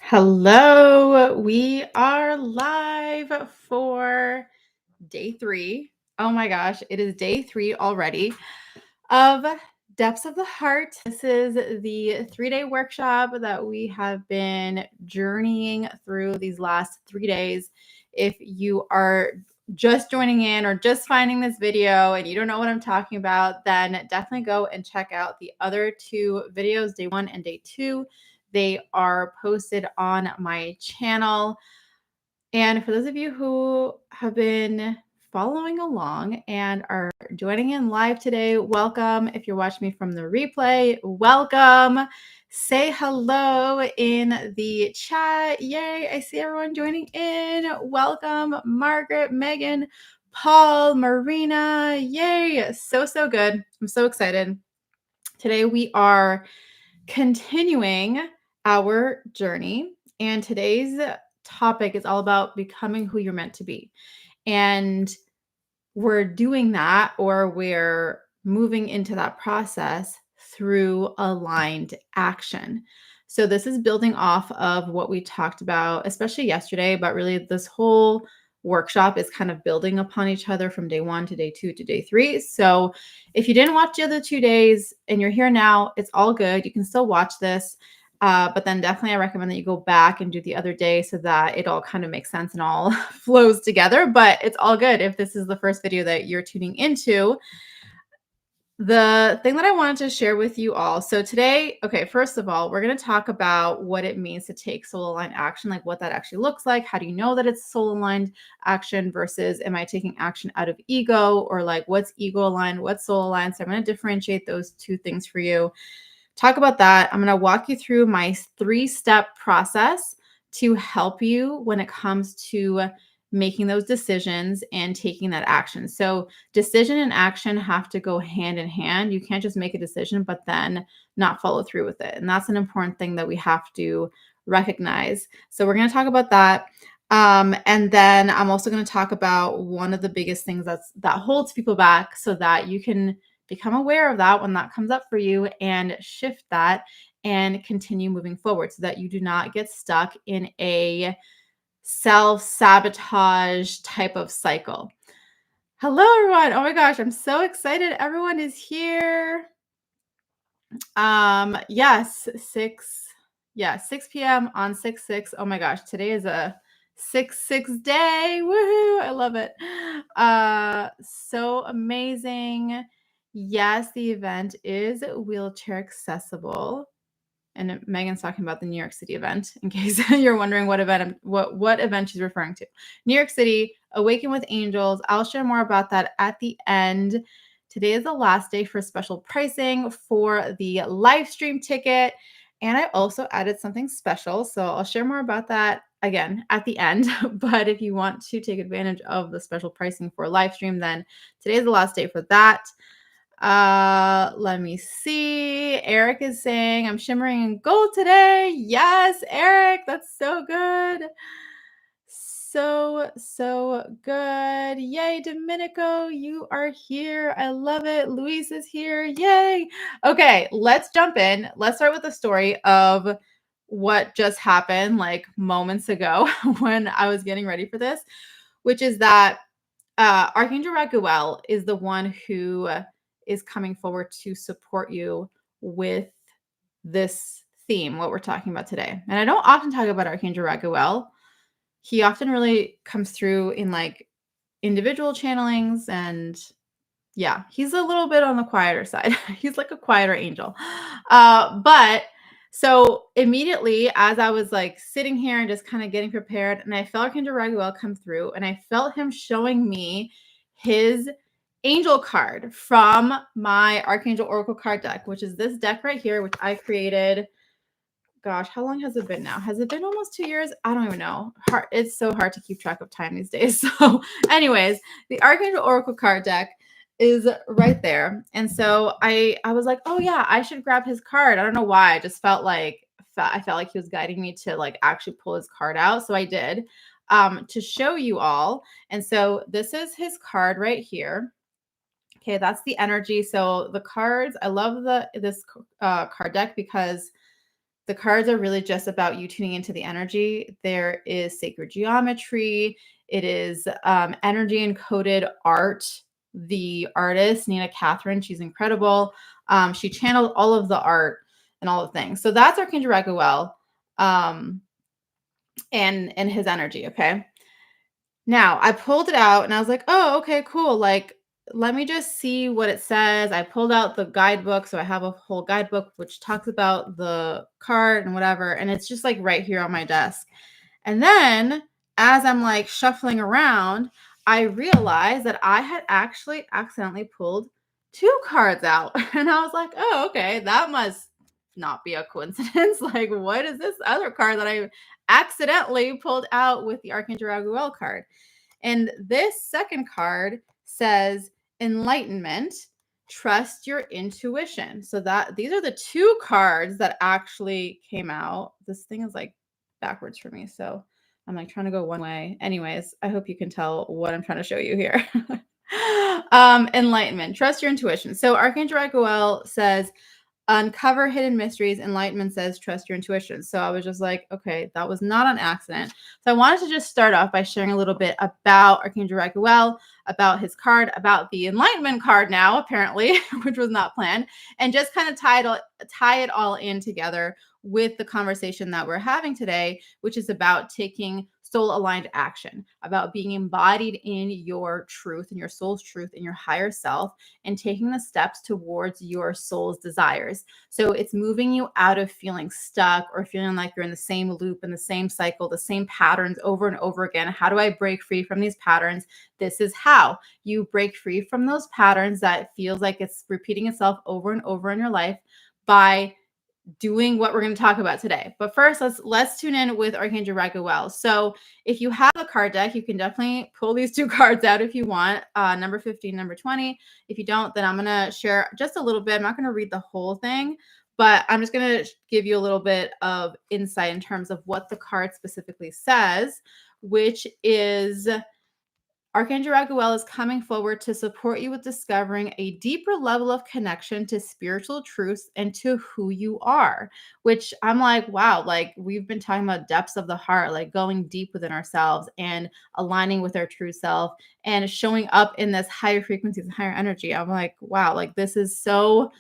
Hello, we are live for day 3. Oh my gosh, it is day 3 already of Depths of the Heart. This is the 3-day workshop that we have been journeying through these last 3 days. If you are just joining in or just finding this video and you don't know what I'm talking about, then definitely go and check out the other 2 videos, day 1 and day 2. They are posted on my channel. And for those of you who have been following along and are joining in live today, welcome. If you're watching me from the replay, welcome. Say hello in the chat. Yay, I see everyone joining in. Welcome, Margaret, Megan, Paul, Marina. Yay, so good. I'm so excited. Today we are continuing our journey, and today's topic is all about becoming who you're meant to be. And we're doing that, or we're moving into that process through aligned action. So this is building off of what we talked about, especially yesterday, but really this whole workshop is kind of building upon each other from day 1 to day 2 to day 3. So if you didn't watch the other 2 days and you're here now, it's all good. You can still watch this. But then definitely I recommend that you go back and do the other day so that it all kind of makes sense and all flows together. But it's all good if this is the first video that you're tuning into. The thing that I wanted to share with you all. So today, okay, first of all, we're going to talk about what it means to take soul aligned action, like what that actually looks like. How do you know that it's soul aligned action versus am I taking action out of ego, or like what's ego aligned, what's soul aligned? So I'm going to differentiate those 2 things for you. Talk about that. I'm going to walk you through my 3-step process to help you when it comes to making those decisions and taking that action. So decision and action have to go hand in hand. You can't just make a decision, but then not follow through with it. And that's an important thing that we have to recognize. So we're going to talk about that. And then I'm also going to talk about one of the biggest things that holds people back, so that you can become aware of that when that comes up for you and shift that and continue moving forward so that you do not get stuck in a self-sabotage type of cycle. Hello, everyone. Oh my gosh, I'm so excited. Everyone is here. Yes, 6 p.m. on 6/6. Oh my gosh, today is a 6/6 day. Woohoo! I love it. So amazing. Yes, the event is wheelchair accessible. And Megan's talking about the New York City event, in case you're wondering what event she's referring to. New York City, Awaken with Angels. I'll share more about that at the end. Today is the last day for special pricing for the live stream ticket. And I also added something special. So I'll share more about that again at the end. But if you want to take advantage of the special pricing for live stream, then today is the last day for that. Let me see. Eric is saying I'm shimmering in gold today. Yes, Eric, that's so good. So good. Yay, Domenico, you are here. I love it. Luis is here. Yay. Okay, let's jump in. Let's start with the story of what just happened like moments ago when I was getting ready for this, which is that Archangel Raguel is the one who is coming forward to support you with this theme, what we're talking about today. And I don't often talk about Archangel Raguel. He often really comes through in like individual channelings, and yeah, he's a little bit on the quieter side. He's like a quieter angel. But so immediately as I was like sitting here and just kind of getting prepared, and I felt Archangel Raguel come through, and I felt him showing me his angel card from my Archangel Oracle card deck, which is this deck right here, which I created. Gosh, how long has it been now? Has it been almost 2 years? I don't even know. It's so hard to keep track of time these days. So anyways, the Archangel Oracle card deck is right there. And so I was like, oh yeah, I should grab his card. I don't know why. I just felt like he was guiding me to like actually pull his card out. So I did to show you all. And so this is his card right here. Okay, that's the energy. So the cards, I love this card deck because The cards are really just about you tuning into the energy. There is sacred geometry. It is energy encoded art. The artist, Nina Catherine, she's incredible. She channeled all of the art and all the things. So that's Archangel Raguel, um, and his energy. Okay. Now, I pulled it out and I was like, "Oh, okay, cool. Like, let me just see what it says." I pulled out the guidebook, so I have a whole guidebook which talks about the card and whatever, and it's just like right here on my desk. And then as I'm like shuffling around, I realized that I had actually accidentally pulled two cards out. And I was like, "Oh, okay, that must not be a coincidence." Like, what is this other card that I accidentally pulled out with the Archangel Raguel card? And this second card says enlightenment, trust your intuition. So that these are the two cards that actually came out. This thing is like backwards for me. So I'm like trying to go one way. Anyways, I hope you can tell what I'm trying to show you here. Enlightenment, trust your intuition. So Archangel Raguel says uncover hidden mysteries. Enlightenment says trust your intuition. So I was just like, okay, that was not an accident. So I wanted to just start off by sharing a little bit about Archangel Raguel, about his card, about the enlightenment card now, apparently, which was not planned, and just kind of tie it all in together with the conversation that we're having today, which is about taking soul aligned action, about being embodied in your truth, in your soul's truth, in your higher self, and taking the steps towards your soul's desires. So it's moving you out of feeling stuck or feeling like you're in the same loop, in the same cycle, the same patterns over and over again. How do I break free from these patterns? This is how you break free from those patterns that feels like it's repeating itself over and over in your life by doing what we're going to talk about today. But first, let's tune in with Archangel Raguel. So if you have a card deck, you can definitely pull these two cards out if you want, number 15, number 20. If you don't, then I'm going to share just a little bit. I'm not going to read the whole thing, but I'm just going to give you a little bit of insight in terms of what the card specifically says, which is Archangel Raguel is coming forward to support you with discovering a deeper level of connection to spiritual truths and to who you are, which I'm like, wow, like we've been talking about depths of the heart, like going deep within ourselves and aligning with our true self and showing up in this higher frequencies and higher energy. I'm like, wow, like this is so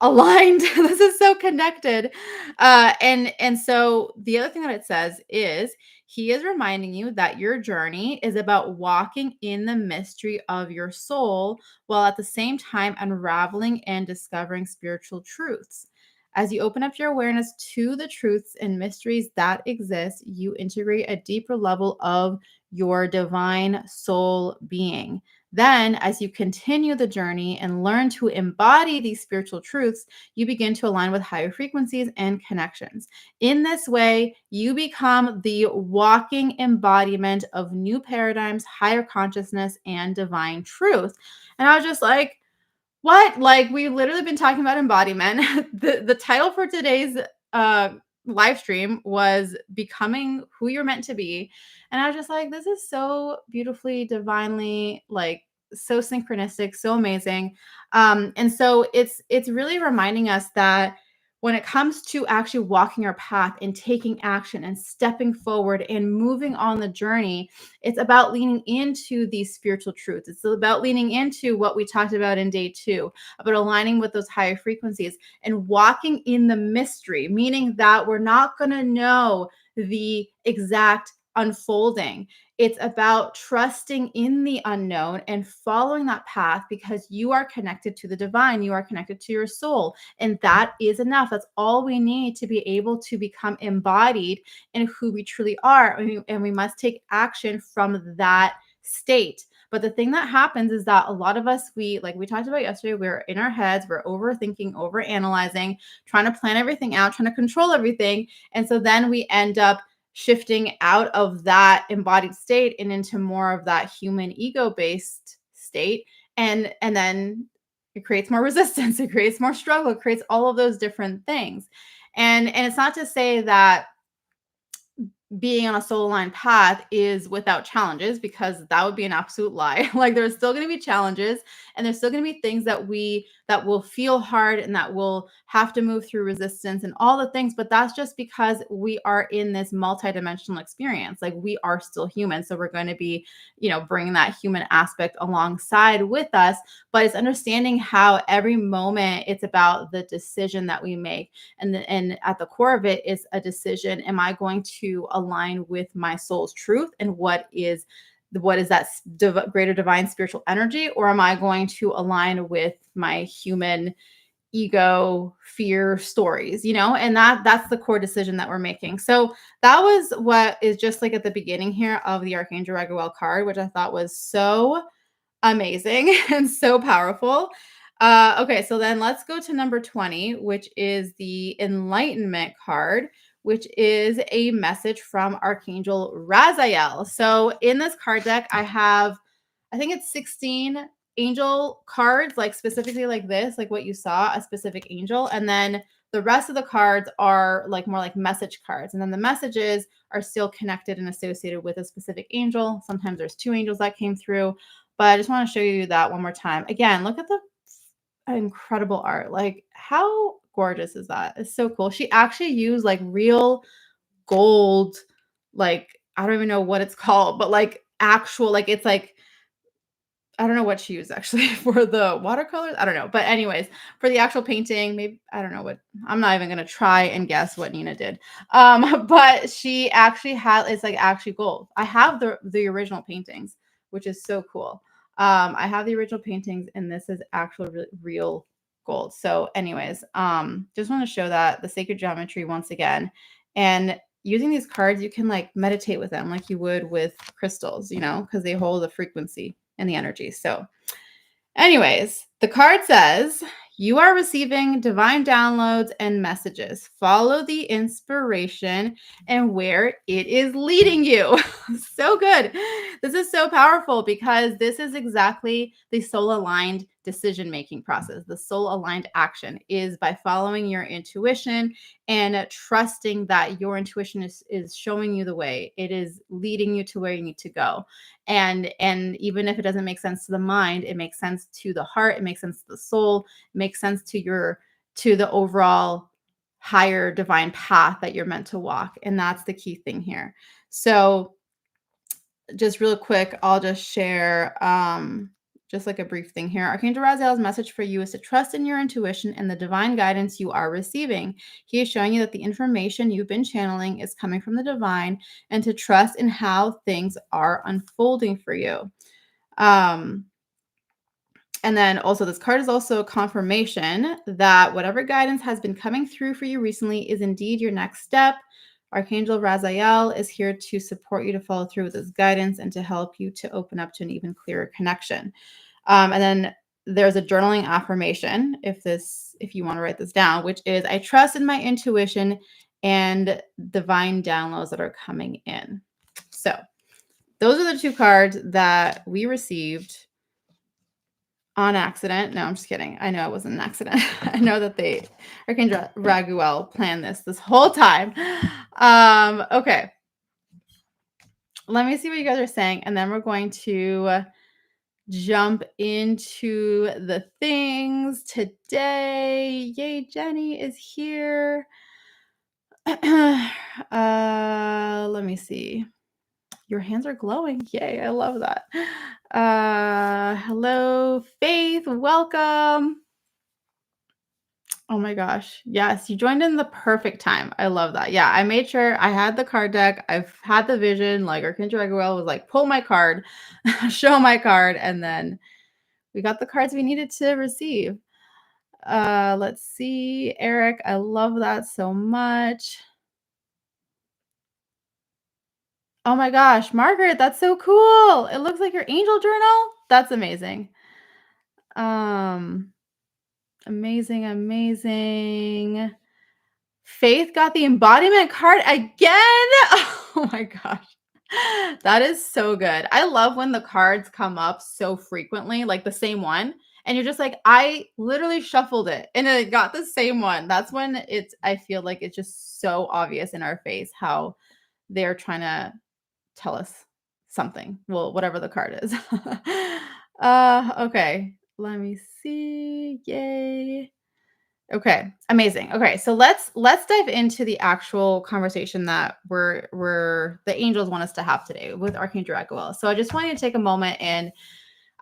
aligned. This is so connected. And so the other thing that it says is he is reminding you that your journey is about walking in the mystery of your soul while at the same time unraveling and discovering spiritual truths. As you open up your awareness to the truths and mysteries that exist, you integrate a deeper level of your divine soul being. Then, as you continue the journey and learn to embody these spiritual truths, you begin to align with higher frequencies and connections. In this way, you become the walking embodiment of new paradigms, higher consciousness, and divine truth. And I was just like, what? Like we've literally been talking about embodiment. The title for today's uh live stream was becoming who you're meant to be. And I was just like, this is so beautifully, divinely, like so synchronistic, so amazing. And so it's really reminding us that when it comes to actually walking our path and taking action and stepping forward and moving on the journey, it's about leaning into these spiritual truths. It's about leaning into what we talked about in day 2, about aligning with those higher frequencies and walking in the mystery, meaning that we're not going to know the exact unfolding. It's about trusting in the unknown and following that path because you are connected to the divine. You are connected to your soul. And that is enough. That's all we need to be able to become embodied in who we truly are. And we must take action from that state. But the thing that happens is that a lot of us, like we talked about yesterday, we're in our heads, we're overthinking, overanalyzing, trying to plan everything out, trying to control everything. And so then we end up shifting out of that embodied state and into more of that human ego-based state. And then it creates more resistance, it creates more struggle, it creates all of those different things. And it's not to say that being on a soul aligned path is without challenges, because that would be an absolute lie. Like there's still going to be challenges and there's still going to be things that that will feel hard and that will have to move through resistance and all the things. But that's just because we are in this multidimensional experience. Like, we are still human. So we're going to be, bringing that human aspect alongside with us. But it's understanding how every moment it's about the decision that we make. And at the core of it is a decision. Am I going to align with my soul's truth and what is that greater divine spiritual energy, or am I going to align with my human ego fear stories, and that's the core decision that we're making. So that was what is just like at the beginning here of the Archangel Raguel card, which I thought was so amazing and so powerful. Okay, so then let's go to number 20, which is the Enlightenment card, which is a message from Archangel Raziel. So in this card deck, I think it's 16 angel cards, like specifically like this, like what you saw, a specific angel. And then the rest of the cards are like more like message cards. And then the messages are still connected and associated with a specific angel. Sometimes there's 2 angels that came through. But I just want to show you that one more time. Again, look at the incredible art. Like, how gorgeous is that? It's so cool. She actually used like real gold, like, I don't even know what it's called, but like actual, like, it's like, I don't know what she used actually for the watercolors. I don't know. But anyways, for the actual painting, maybe I don't know what, I'm not even gonna try and guess what Nina did. But she actually had, it's like actually gold. I have the original paintings, which is so cool. I have the original paintings, and this is actual real gold. So, anyways, just want to show that the sacred geometry once again. And using these cards, you can like meditate with them like you would with crystals, because they hold a frequency and the energy. So, anyways, the card says, you are receiving divine downloads and messages. Follow the inspiration and where it is leading you. So good. This is so powerful because this is exactly the soul aligned decision making process. The soul aligned action is by following your intuition and trusting that your intuition is showing you the way. It is leading you to where you need to go. And even if it doesn't make sense to the mind, it makes sense to the heart, it makes sense to the soul, it makes sense to the overall higher divine path that you're meant to walk. And that's the key thing here. So just real quick, I'll just share just like a brief thing here. Archangel Raziel's message for you is to trust in your intuition and the divine guidance you are receiving. He is showing you that the information you've been channeling is coming from the divine, and to trust in how things are unfolding for you. And then also this card is also a confirmation that whatever guidance has been coming through for you recently is indeed your next step. Archangel Raziel is here to support you to follow through with this guidance and to help you to open up to an even clearer connection. And then there's a journaling affirmation, if you want to write this down, which is, I trust in my intuition and divine downloads that are coming in. So those are the 2 cards that we received on accident. No, I'm just kidding. I know it wasn't an accident. I know that Archangel Raguel planned this whole time. Okay. Let me see what you guys are saying, and then we're going to jump into the things today. Yay, Jenny is here. Let me see. Your hands are glowing. Yay, I love that. Hello, Faith. Welcome. Oh my gosh. Yes, you joined in the perfect time. I love that. Yeah, I made sure I had the card deck. I've had the vision. Like, Archangel Raguel was like, pull my card, show my card, and then we got the cards we needed to receive. Let's see. Eric, I love that so much. Oh my gosh, Margaret, that's so cool. It looks like your angel journal. That's amazing. Amazing, amazing. Faith got the embodiment card again. Oh my gosh. That is so good. I love when the cards come up so frequently, like the same one. And you're just like, I literally shuffled it and it got the same one. That's when I feel like it's just so obvious in our face how they're trying to tell us something. Well, whatever the card is. Okay. let me see. Yay. Okay, amazing. Okay, so let's dive into the actual conversation that we're the angels want us to have today with Archangel Raguel. So I just want you to take a moment, and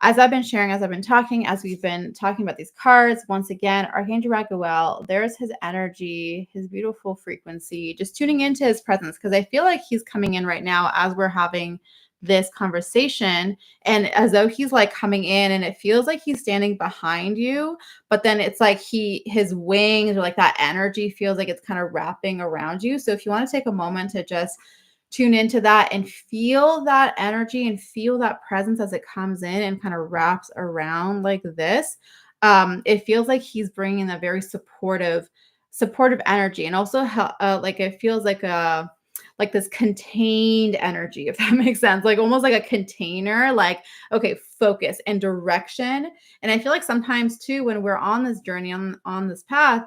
as I've been sharing, as I've been talking, as we've been talking about these cards, once again, Archangel Raguel, there's his energy, his beautiful frequency, just tuning into his presence, because I feel like he's coming in right now as we're having this conversation, and as though he's like coming in, and it feels like he's standing behind you, but then it's like his wings, or like that energy feels like it's kind of wrapping around you. So if you want to take a moment to just tune into that and feel that energy and feel that presence as it comes in and kind of wraps around like this, it feels like he's bringing a very supportive energy, and also like it feels like this contained energy, if that makes sense, like almost like a container, like, okay, focus and direction. And I feel like sometimes too, when we're on this journey, on this path,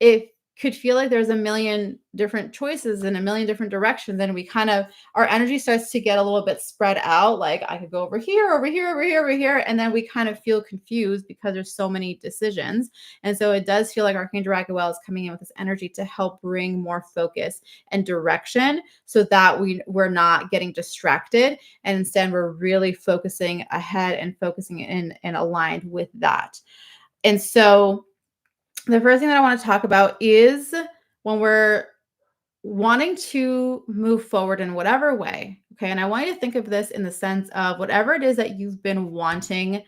it could feel like there's a million different choices in a million different directions, and we kind of, our energy starts to get a little bit spread out, like I could go over here, over here, over here, over here, and then we kind of feel confused because there's so many decisions. And so it does feel like Archangel Raguel is coming in with this energy to help bring more focus and direction, so that we're not getting distracted, and instead we're really focusing ahead and focusing in and aligned with that. And so the first thing that I want to talk about is when we're wanting to move forward in whatever way. Okay. And I want you to think of this in the sense of whatever it is that you've been wanting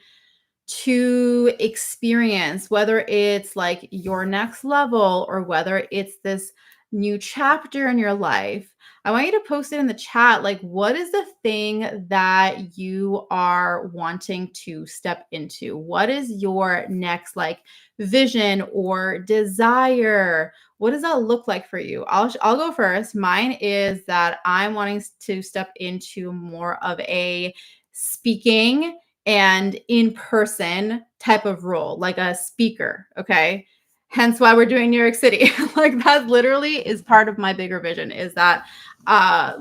to experience, whether it's like your next level or whether it's this new chapter in your life. I want you to post it in the chat. Like, what is the thing that you are wanting to step into? What is your next like vision or desire? What does that look like for you? I'll go first. Mine is that I'm wanting to step into more of a speaking and in-person type of role, like a speaker. Okay. Hence why we're doing New York City. Like that literally is part of my bigger vision, is that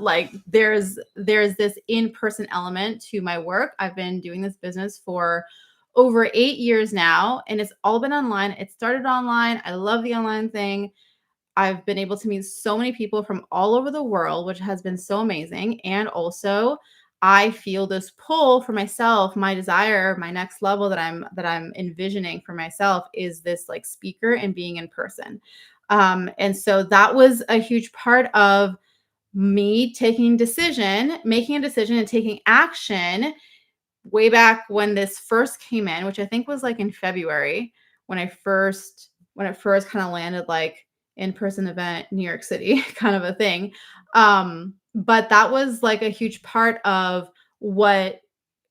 like there's this in-person element to my work. I've been doing this business for over 8 years now, and it's all been online. It started online. I love the online thing. I've been able to meet so many people from all over the world, which has been so amazing. And also, I feel this pull for myself. My desire, my next level that I'm envisioning for myself is this like speaker and being in person. And so that was a huge part of me making a decision and taking action way back when this first came in, which I think was like in February, when it first kind of landed, like in-person event, New York City kind of a thing. But that was like a huge part of what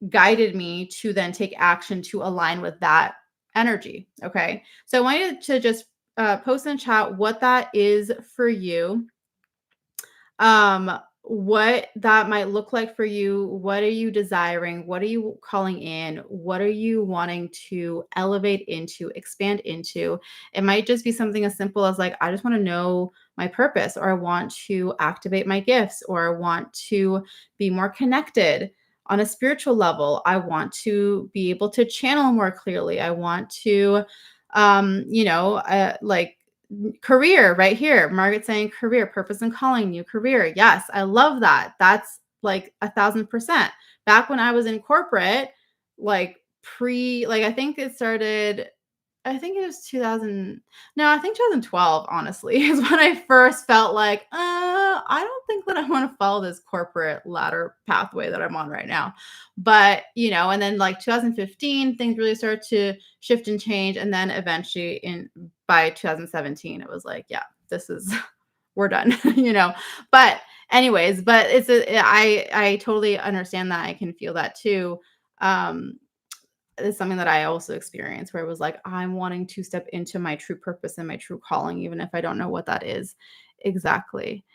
guided me to then take action to align with that energy. Okay. So I wanted to just post in chat what that is for you, what that might look like for you. What are you desiring? What are you calling in? What are you wanting to elevate into, expand into? It might just be something as simple as like, I just want to know my purpose, or I want to activate my gifts, or I want to be more connected on a spiritual level. I want to be able to channel more clearly. I want to like career right here. Margaret saying career, purpose and calling, new career. Yes, I love that. That's like 1,000%. Back when I was in corporate, like like I think it started, I think it was 2000. No, I think 2012, honestly, is when I first felt like, I don't think that I want to follow this corporate ladder pathway that I'm on right now. But, and then like 2015, things really started to shift and change. And then eventually by 2017, it was like, yeah, this is, we're done, But anyways, but I totally understand that. I can feel that too. It's something that I also experienced, where it was like, I'm wanting to step into my true purpose and my true calling, even if I don't know what that is exactly.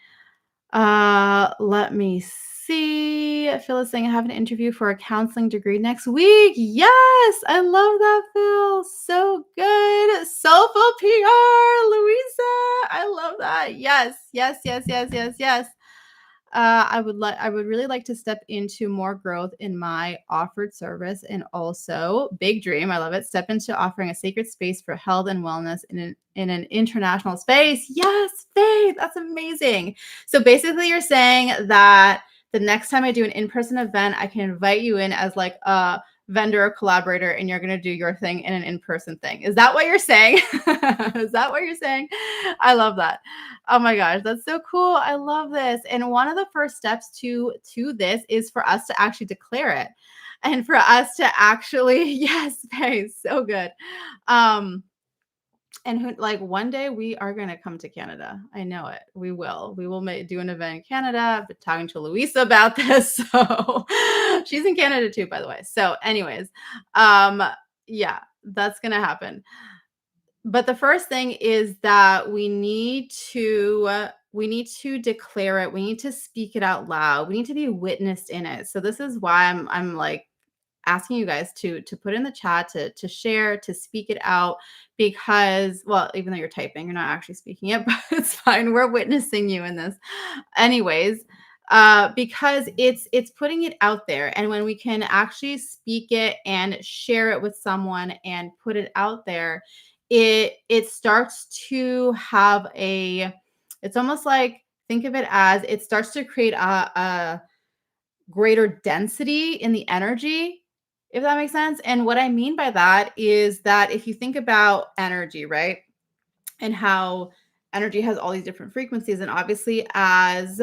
Let me see. Phil is saying I have an interview for a counseling degree next week. Yes, I love that, Phil. So good. Soulful PR, Louisa. I love that. Yes, yes, yes, yes, yes, yes. I would really like to step into more growth in my offered service, and also big dream. I love it. Step into offering a sacred space for health and wellness in an international space. Yes, Faith, that's amazing. So basically, you're saying that the next time I do an in-person event, I can invite you in as like a vendor or collaborator, and you're going to do your thing in an in-person thing. Is that what you're saying? Is that what you're saying? I love that. Oh my gosh, that's so cool. I love this. And one of the first steps to this is for us to actually declare it. And for us to actually, yes, Faye, so good. Um, and who, like, one day we are going to come to Canada. I know it. We will. We will do an event in Canada. I've been talking to Louisa about this. So she's in Canada too, by the way. So, anyways, um, yeah, that's going to happen. But the first thing is that we need to declare it. We need to speak it out loud. We need to be witnessed in it. So this is why I'm like asking you guys to put in the chat, to share, to speak it out, because, well, even though you're typing, you're not actually speaking it, but it's fine. We're witnessing you in this anyways. Because it's putting it out there, and when we can actually speak it and share it with someone and put it out there, it starts to have a, it's almost like, think of it as it starts to create a greater density in the energy, if that makes sense. And what I mean by that is that if you think about energy, right? And how energy has all these different frequencies, and obviously as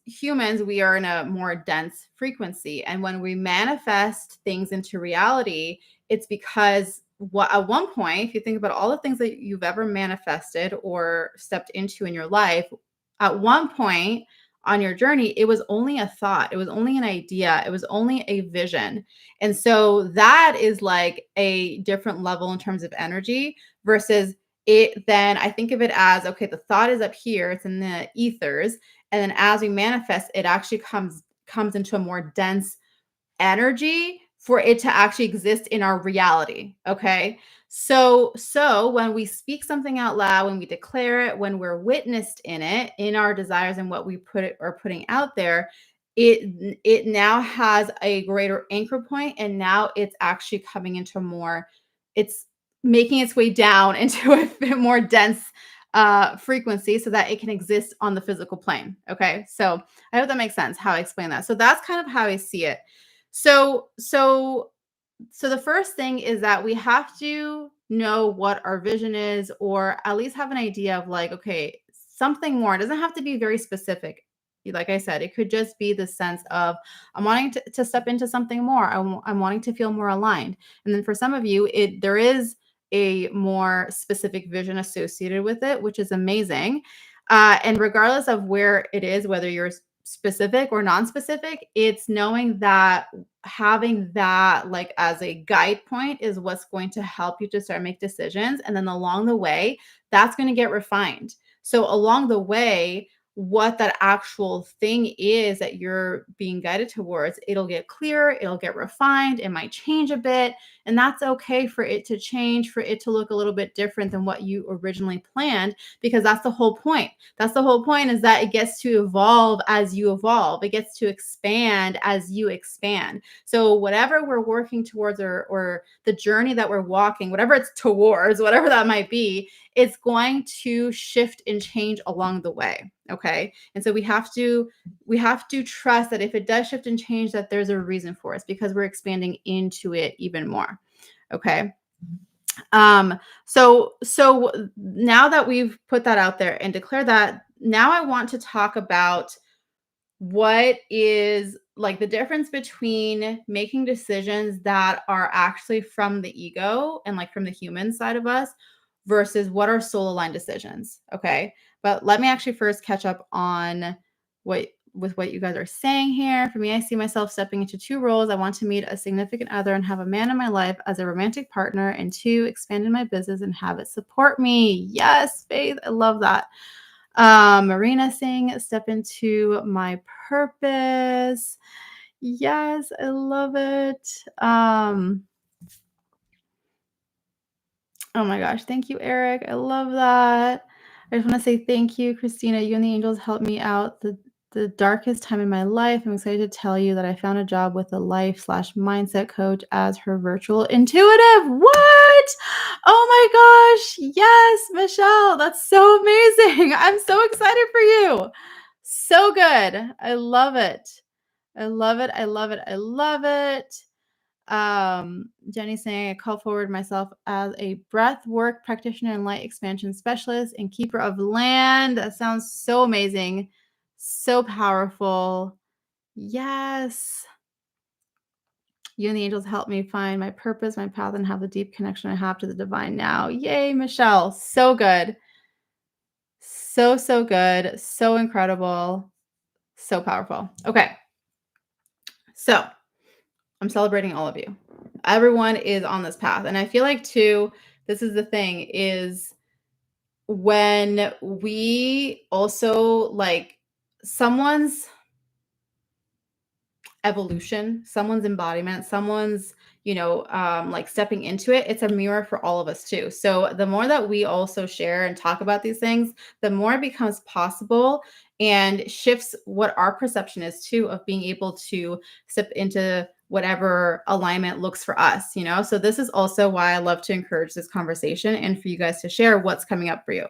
humans, we are in a more dense frequency. And when we manifest things into reality, it's because what, at one point, if you think about all the things that you've ever manifested or stepped into in your life, at one point on your journey, it was only a thought, it was only an idea, it was only a vision. And so that is like a different level in terms of energy versus it. Then I think of it as, okay, the thought is up here, it's in the ethers, and then as we manifest, it actually comes into a more dense energy for it to actually exist in our reality. Okay. So when we speak something out loud, when we declare it, when we're witnessed in it, in our desires and what we are putting out there, it now has a greater anchor point, and now it's actually coming into more, it's making its way down into a bit more dense frequency so that it can exist on the physical plane. Okay. So I hope that makes sense how I explain that. So that's kind of how I see it. So the first thing is that we have to know what our vision is, or at least have an idea of, like, okay, something more. It doesn't have to be very specific. Like I said, it could just be the sense of, I'm wanting to step into something more. I'm wanting to feel more aligned. And then for some of you, there is a more specific vision associated with it, which is amazing. And regardless of where it is, whether you're specific or non-specific, it's knowing that having that like as a guide point is what's going to help you to start make decisions. And then along the way, that's going to get refined. So along the way, what that actual thing is that you're being guided towards, it'll get clearer, it'll get refined, it might change a bit. And that's okay for it to change, for it to look a little bit different than what you originally planned, because that's the whole point. That's the whole point, is that it gets to evolve as you evolve. It gets to expand as you expand. So whatever we're working towards, or the journey that we're walking, whatever it's towards, whatever that might be, it's going to shift and change along the way. Okay. And so we have to trust that if it does shift and change, that there's a reason for it, because we're expanding into it even more. Okay. So now that we've put that out there and declared that, now I want to talk about what is like the difference between making decisions that are actually from the ego and like from the human side of us versus what are soul aligned decisions. Okay. But let me actually first catch up on what you guys are saying here. For me, I see myself stepping into two roles. I want to meet a significant other and have a man in my life as a romantic partner, and two, expand in my business and have it support me. Yes, Faith, I love that. Marina saying, step into my purpose. Yes, I love it. Oh my gosh, thank you, Eric. I love that. I just want to say thank you, Christina. You and the angels helped me out the darkest time in my life. I'm excited to tell you that I found a job with a life/mindset coach as her virtual intuitive. What? Oh my gosh. Yes, Michelle. That's so amazing. I'm so excited for you. So good. I love it. I love it. I love it. I love it. Jenny's saying I call forward myself as a breath work practitioner and light expansion specialist and keeper of land. That sounds so amazing. So powerful. Yes. You and the angels help me find my purpose, my path, and have the deep connection I have to the divine now. Yay, Michelle. So good. So, so good. So incredible. So powerful. Okay. So I'm celebrating all of you. Everyone is on this path. And I feel like too, this is the thing is when we also like someone's evolution, someone's embodiment, someone's, like stepping into it, it's a mirror for all of us too. So the more that we also share and talk about these things, the more it becomes possible and shifts what our perception is too of being able to step into whatever alignment looks for us. So this is also why I love to encourage this conversation and for you guys to share what's coming up for you.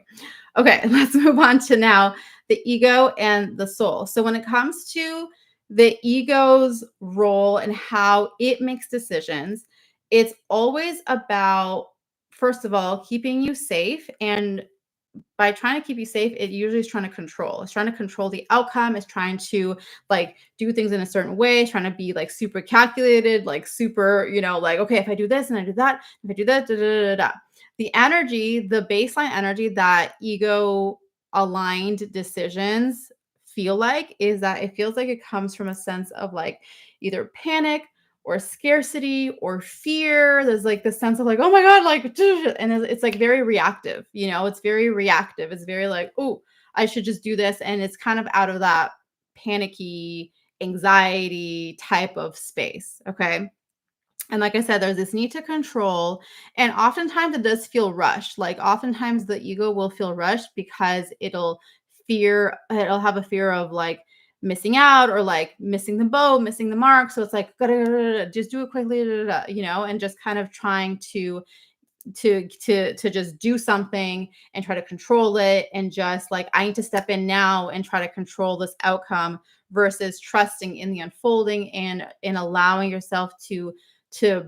Okay, let's move on to now the ego and the soul. So when it comes to the ego's role and how it makes decisions, it's always about, first of all, keeping you safe. And by trying to keep you safe, it usually is trying to control. It's trying to control the outcome. It's trying to like do things in a certain way. It's trying to be like super calculated, like super, like, okay, if I do this and I do that, if I do that, da, da, da, da, da. The energy, the baseline energy that ego aligned decisions feel like is that it feels like it comes from a sense of like either panic or scarcity or fear. There's like the sense of like, oh my God, like, and it's like very reactive, it's very reactive. It's very like, oh, I should just do this. And it's kind of out of that panicky anxiety type of space. Okay. And like I said, there's this need to control. And oftentimes it does feel rushed. Like oftentimes the ego will feel rushed because it'll have a fear of like missing out or like missing the boat, missing the mark. So it's like, just do it quickly, and just kind of trying to just do something and try to control it and just like I need to step in now and try to control this outcome versus trusting in the unfolding and in allowing yourself to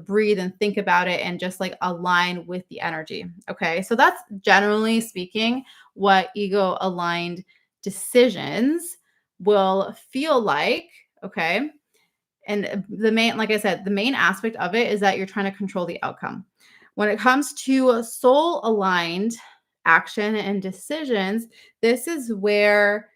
breathe and think about it and just like align with the energy. Okay. So that's generally speaking what ego aligned decisions will feel like. Okay. And like I said, the main aspect of it is that you're trying to control the outcome. When it comes to soul aligned action and decisions, this is where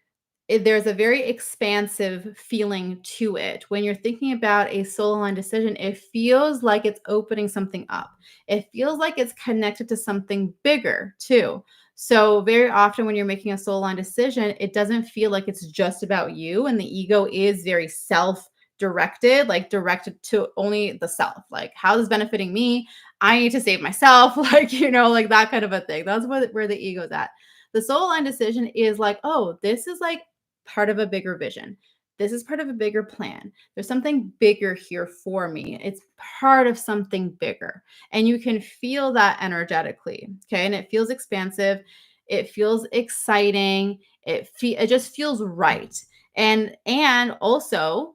there's a very expansive feeling to it. When you're thinking about a soul aligned decision, it feels like it's opening something up. It feels like it's connected to something bigger too. So very often when you're making a soul aligned decision, it doesn't feel like it's just about you. And the ego is very self-directed, like directed to only the self. Like, how is this benefiting me? I need to save myself, like, like that kind of a thing. That's where the ego's at. The soul aligned decision is like, oh, this is like part of a bigger vision. This is part of a bigger plan. There's something bigger here for me. It's part of something bigger. And you can feel that energetically. Okay. And it feels expansive. It feels exciting. It just feels right. And also,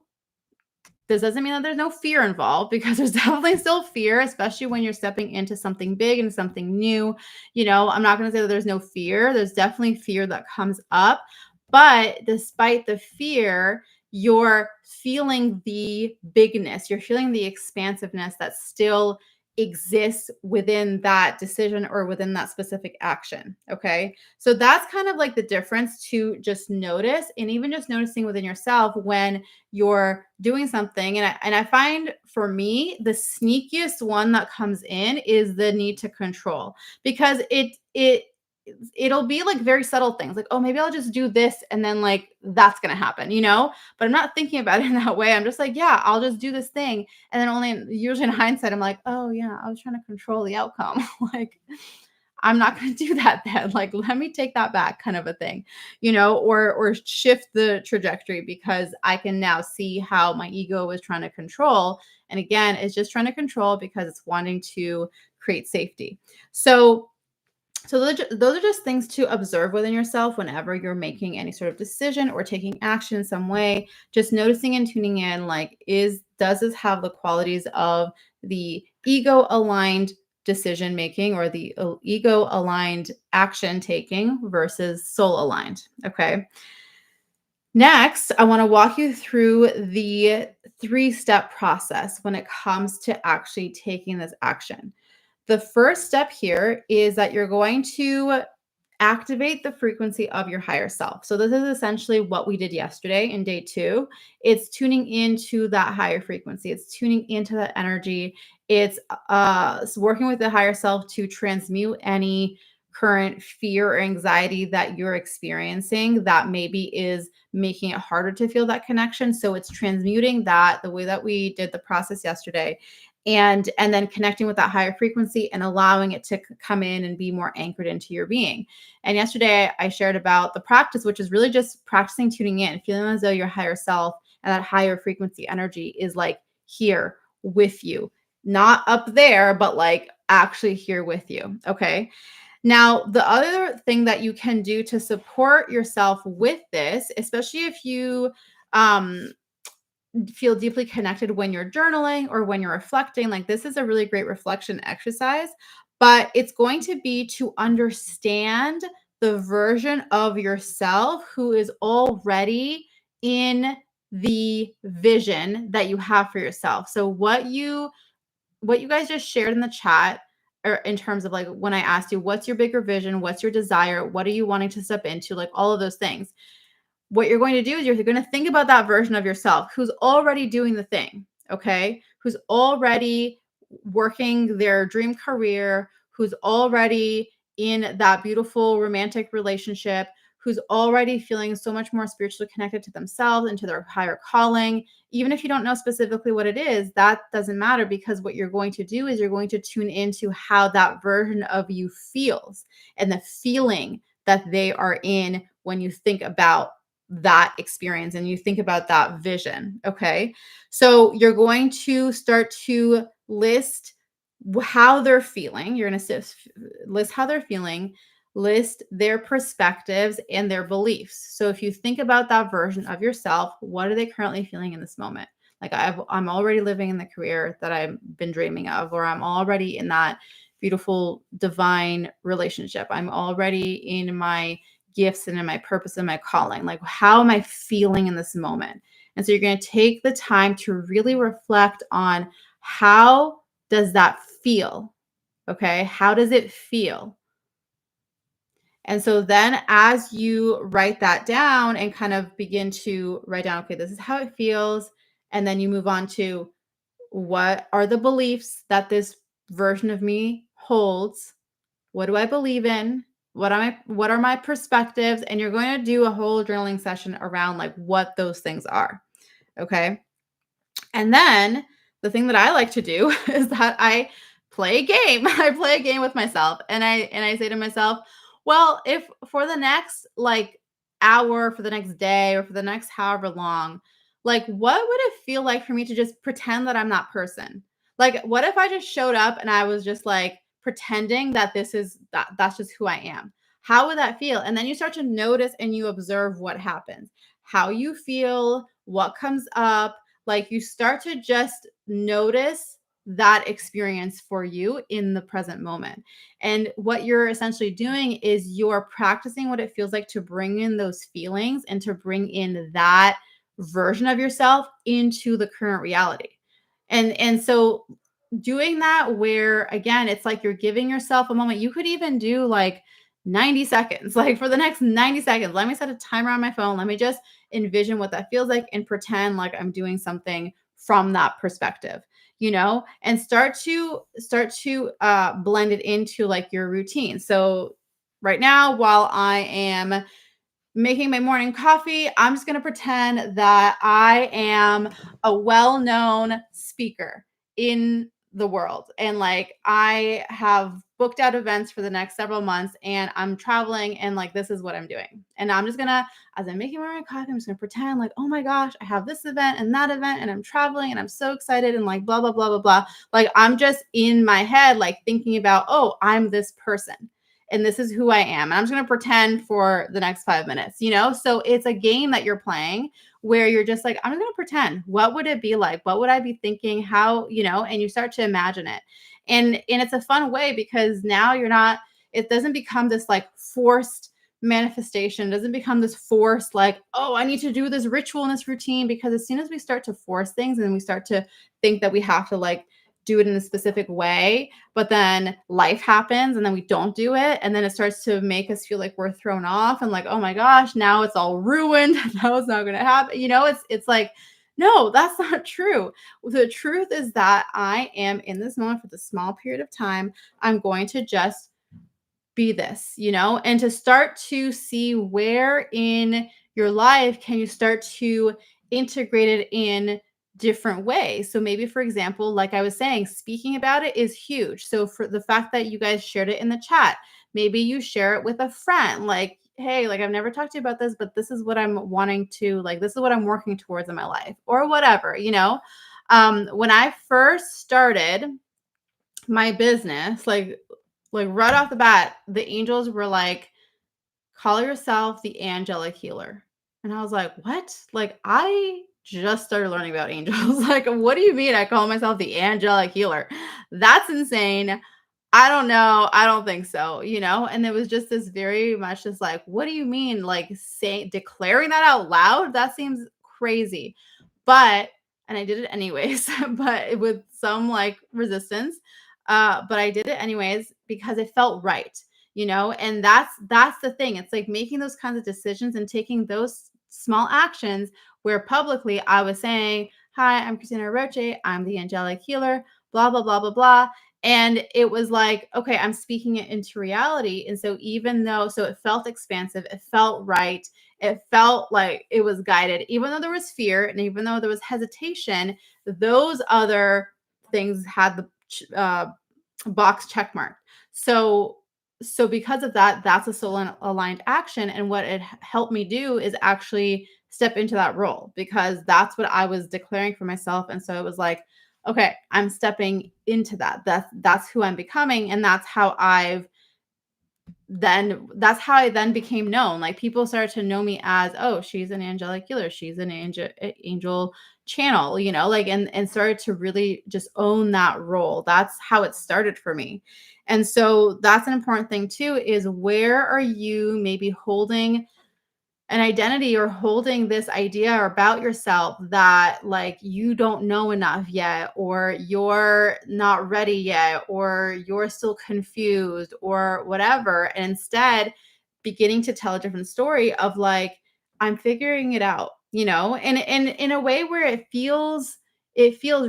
this doesn't mean that there's no fear involved because there's definitely still fear, especially when you're stepping into something big and something new. I'm not going to say that there's no fear. There's definitely fear that comes up. But despite the fear, you're feeling the bigness, you're feeling the expansiveness that still exists within that decision or within that specific action. Okay. So that's kind of like the difference to just notice, and even just noticing within yourself when you're doing something. And I find for me, the sneakiest one that comes in is the need to control, because it'll be like very subtle things like, oh, maybe I'll just do this and then like that's gonna happen, but I'm not thinking about it in that way. I'm just like, yeah, I'll just do this thing. And then usually in hindsight, I'm like, oh yeah, I was trying to control the outcome. Like I'm not going to do that then. Like, let me take that back, kind of a thing, or shift the trajectory, because I can now see how my ego is trying to control. And again, it's just trying to control because it's wanting to create safety. So those are just things to observe within yourself whenever you're making any sort of decision or taking action in some way. Just noticing and tuning in, like, does this have the qualities of the ego aligned decision making, or the ego aligned action taking versus soul aligned? Okay. Next, I want to walk you through the 3-step process when it comes to actually taking this action. The first step here is that you're going to activate the frequency of your higher self. So this is essentially what we did yesterday in day 2. It's tuning into that higher frequency. It's tuning into that energy. It's working with the higher self to transmute any current fear or anxiety that you're experiencing that maybe is making it harder to feel that connection. So it's transmuting that the way that we did the process yesterday, and then connecting with that higher frequency and allowing it to come in and be more anchored into your being. And yesterday I shared about the practice, which is really just practicing tuning in, feeling as though your higher self and that higher frequency energy is like here with you, not up there, but like actually here with you. Okay. Now, the other thing that you can do to support yourself with this, especially if you um, feel deeply connected when you're journaling or when you're reflecting, like, this is a really great reflection exercise, but it's going to be to understand the version of yourself who is already in the vision that you have for yourself. So what you guys just shared in the chat, or in terms of like when I asked you, what's your bigger vision? What's your desire? What are you wanting to step into? Like all of those things. What you're going to do is you're going to think about that version of yourself who's already doing the thing, okay? Who's already working their dream career, who's already in that beautiful romantic relationship, who's already feeling so much more spiritually connected to themselves and to their higher calling. Even if you don't know specifically what it is, that doesn't matter, because what you're going to do is you're going to tune into how that version of you feels and the feeling that they are in when you think about that experience and you think about that vision. Okay. So you're going to start to list how they're feeling. You're going to list how they're feeling, list their perspectives and their beliefs. So if you think about that version of yourself, what are they currently feeling in this moment? Like, I'm already living in the career that I've been dreaming of, or I'm already in that beautiful divine relationship. I'm already in my gifts and in my purpose and my calling. Like, how am I feeling in this moment? And so you're going to take the time to really reflect on, how does that feel? Okay. How does it feel? And so then as you write that down and kind of begin to write down, okay, this is how it feels. And then you move on to, what are the beliefs that this version of me holds? What do I believe in? What are my perspectives? And you're going to do a whole journaling session around like what those things are. Okay. And then the thing that I like to do is that I play a game. I play a game with myself, and I say to myself, well, if for the next like hour, for the next day, or for the next however long, like, what would it feel like for me to just pretend that I'm that person? Like, what if I just showed up and I was just like pretending that that's just who I am? How would that feel? And then you start to notice and you observe what happens, how you feel, what comes up. Like, you start to just notice that experience for you in the present moment. And what you're essentially doing is you're practicing what it feels like to bring in those feelings and to bring in that version of yourself into the current reality. And so doing that, where again, it's like you're giving yourself a moment. You could even do like 90 seconds. Like, for the next 90 seconds, let me set a timer on my phone. Let me just envision what that feels like and pretend like I'm doing something from that perspective, and start to blend it into like your routine. So right now, while I am making my morning coffee, I'm just going to pretend that I am a well-known speaker in the world. And like I have booked out events for the next several months and I'm traveling and like this is what I'm doing. And I'm just gonna, as I'm making my coffee, I'm just gonna pretend like, oh my gosh, I have this event and that event and I'm traveling and I'm so excited and like blah blah blah blah blah. Like I'm just in my head, like thinking about, oh, I'm this person and this is who I am. And I'm just gonna pretend for the next 5 minutes, you know? So it's a game that you're playing where you're just like, I'm going to pretend. What would it be like? What would I be thinking? How, you know, and you start to imagine it. And it's a fun way because now you're not, it doesn't become this like forced manifestation. It doesn't become this forced like, oh, I need to do this ritual and this routine, because as soon as we start to force things and we start to think that we have to like do it in a specific way, but then life happens and then we don't do it, and then it starts to make us feel like we're thrown off and like, oh my gosh, now it's all ruined. Now it's not going to happen, you know. It's like, no, that's not true. The truth is that I am in this moment for the small period of time. I'm going to just be this, you know, and to start to see where in your life can you start to integrate it in different ways. So maybe, for example, like I was saying, speaking about it is huge. So for the fact that you guys shared it in the chat, maybe you share it with a friend, like, hey, like I've never talked to you about this, but this is what I'm wanting to, like, this is what I'm working towards in my life or whatever, you know. When I first started my business, like right off the bat, the angels were like, call yourself the angelic healer. And I was like, what? Like, I just started learning about angels. Like, what do you mean I call myself the angelic healer? That's insane. I don't know. I don't think so, you know? And it was just this very much just like, what do you mean? Like saying, declaring that out loud? That seems crazy. But, and I did it anyways, but with some like resistance. But I did it anyways because it felt right, you know? And that's the thing. It's like making those kinds of decisions and taking those small actions where publicly I was saying, hi, I'm Christina Roche. I'm the angelic healer, blah, blah, blah, blah, blah. And it was like, okay, I'm speaking it into reality. And so even though, so it felt expansive, it felt right, it felt like it was guided, even though there was fear and even though there was hesitation, those other things had the box check mark. So because of that, that's a soul aligned action. And what it helped me do is actually step into that role because that's what I was declaring for myself. And so it was like, okay, I'm stepping into that. That's who I'm becoming. And that's how I then became known. Like people started to know me as, oh, she's an angelic healer. She's an angel channel, you know, like, and started to really just own that role. That's how it started for me. And so that's an important thing too, is where are you maybe holding an identity or holding this idea about yourself that like you don't know enough yet, or you're not ready yet, or you're still confused or whatever, and instead beginning to tell a different story of like, I'm figuring it out, you know, and in a way where it feels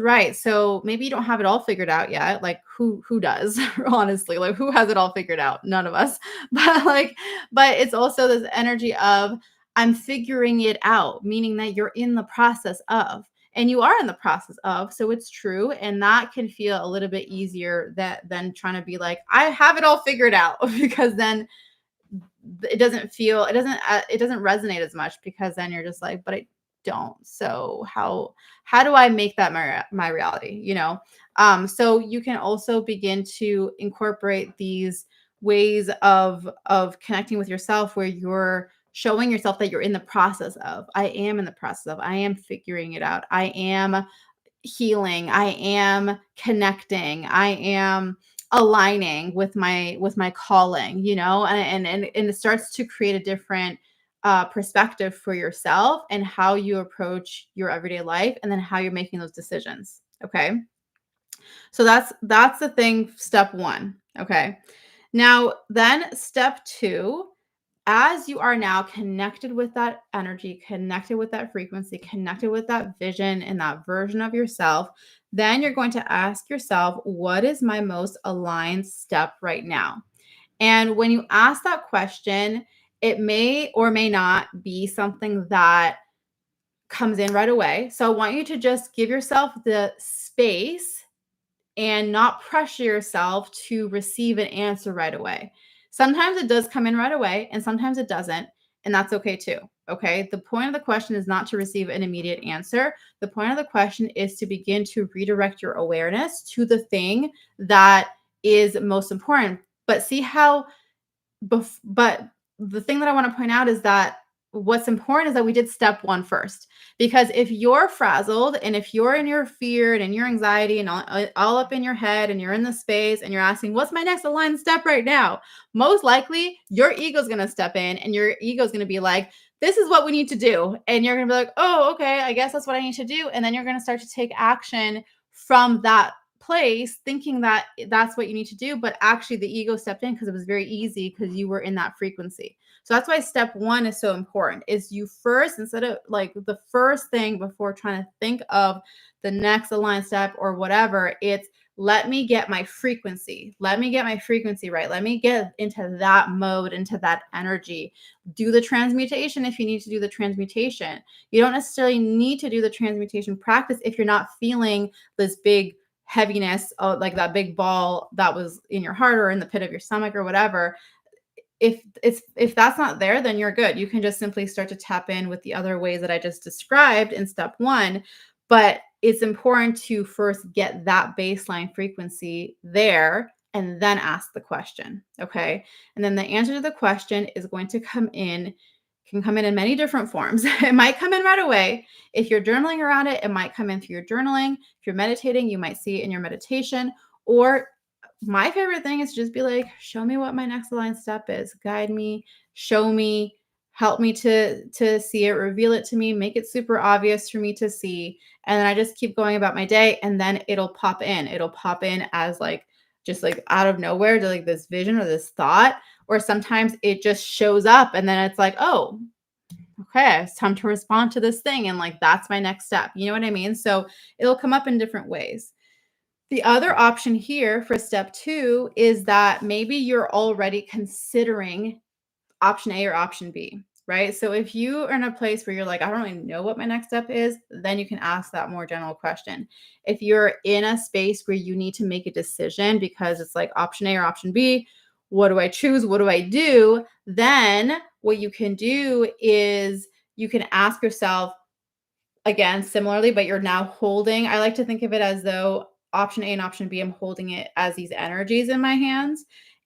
right. So maybe you don't have it all figured out yet. Like who does? Honestly, like who has it all figured out? None of us. But it's also this energy of, I'm figuring it out, meaning that you're in the process of, and you are in the process of. So it's true. And that can feel a little bit easier than trying to be like, I have it all figured out, because then it doesn't resonate as much, because then you're just like, but I don't. So how do I make that my reality, you know? So you can also begin to incorporate these ways of connecting with yourself, where you're showing yourself that you're in the process of, I am in the process of, I am figuring it out, I am healing, I am connecting, I am aligning with my calling, you know, and it starts to create a different perspective for yourself and how you approach your everyday life, and then how you're making those decisions. Okay, so that's the thing, step one. Okay, now then step two, as you are now connected with that energy, connected with that frequency, connected with that vision and that version of yourself, then you're going to ask yourself, what is my most aligned step right now? And when you ask that question, it may or may not be something that comes in right away. So I want you to just give yourself the space and not pressure yourself to receive an answer right away. Sometimes it does come in right away and sometimes it doesn't, and that's okay too. Okay. The point of the question is not to receive an immediate answer. The point of the question is to begin to redirect your awareness to the thing that is most important. But see how but the thing that I want to point out is that what's important is that we did step one first. Because if you're frazzled and if you're in your fear and in your anxiety and all up in your head and you're in the space and you're asking, what's my next aligned step right now? Most likely your ego is going to step in and your ego is going to be like, this is what we need to do. And you're going to be like, oh, okay, I guess that's what I need to do. And then you're going to start to take action from that place thinking that that's what you need to do, but actually the ego stepped in because it was very easy because you were in that frequency. So that's why step one is so important, is you first, instead of like the first thing before trying to think of the next aligned step or whatever, it's let me get my frequency. Let me get my frequency right. Let me get into that mode, into that energy. Do the transmutation if you need to do the transmutation. You don't necessarily need to do the transmutation practice if you're not feeling this big heaviness, like that big ball that was in your heart or in the pit of your stomach or whatever. If that's not there, then you're good. You can just simply start to tap in with the other ways that I just described in step one. But it's important to first get that baseline frequency there and then ask the question. Okay. And then the answer to the question is going to come in, can come in many different forms. It might come in right away. If you're journaling around it, it might come in through your journaling. If you're meditating, you might see it in your meditation. Or my favorite thing is to just be like, show me what my next aligned step is. Guide me, show me, help me to see it, reveal it to me, make it super obvious for me to see. And then I just keep going about my day and then it'll pop in. It'll pop in as like just like out of nowhere to like this vision or this thought. Or sometimes it just shows up and then it's like, oh, okay, it's time to respond to this thing. And like, that's my next step. You know what I mean? So it'll come up in different ways. The other option here for step two is that maybe you're already considering option A or option B, right? So if you are in a place where you're like, I don't really know what my next step is, then you can ask that more general question. If you're in a space where you need to make a decision because it's like option A or option B, what do I choose? What do I do? Then what you can do is you can ask yourself, again, similarly, but you're now holding. I like to think of it as though option A and option B, I'm holding it as these energies in my hands.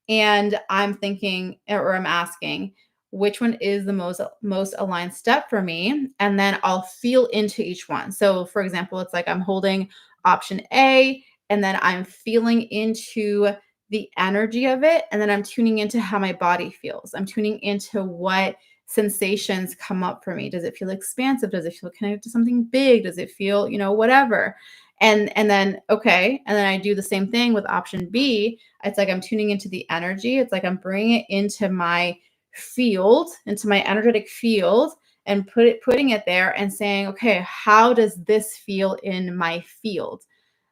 And I'm thinking, or I'm asking, which one is the most aligned step for me? And then I'll feel into each one. So for example, it's like I'm holding option A, and then I'm feeling into the energy of it. And then I'm tuning into how my body feels. I'm tuning into what sensations come up for me. Does it feel expansive? Does it feel connected to something big? Does it feel, whatever? And then okay, and then I do the same thing with option B. It's like I'm tuning into the energy. It's like I'm bringing it into my field, into my energetic field, and putting it there and saying, okay, how does this feel in my field?